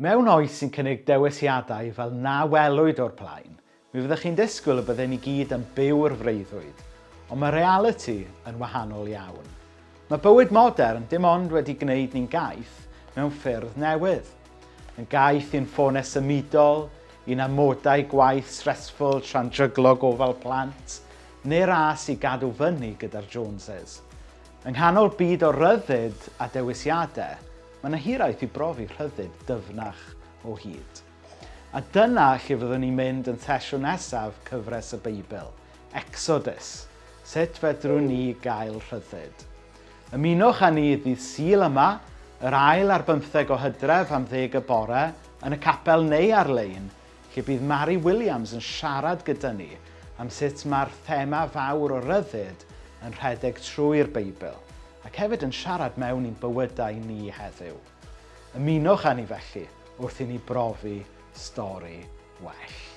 Mewn oes sy'n cynnig dewisiadau fel na welwyd o'r blaen, mi fyddech chi'n disgwyl y byddwn ni gyd yn byw'r freuddwyd, ond mae realiti yn wahanol iawn. Mae bywyd modern dim ond wedi gwneud ni'n gaeth mewn ffyrdd newydd. Yn gaeth i'n ffonau symudol, i'n amodau gwaith stressful tra'n dryglo gofal plant, neu ras i gadw fyny gyda'r Joneses. Yng nghanol byd o ryddid a dewisiadau, mae yna hiraeth i brofi rhyddid dyfnach o hyd. A dyna lle fyddwn ni'n mynd yn sesiwn nesaf cyfres y Beibl, Exodus, sut fedrwn ni gael rhyddid. Ymunwch â ni ddydd Sul yma, yr ail ar 15 o Hydref am 10 y bore, yn y capel neu ar-lein, lle bydd Mary Williams yn siarad gyda ni am sut mae'r thema fawr o ryddid yn rhedeg trwy'r Beibl, ac hefyd yn siarad mewn i'n bywydau ni heddiw. Ymunwch â ni felly wrth i ni brofi stori well.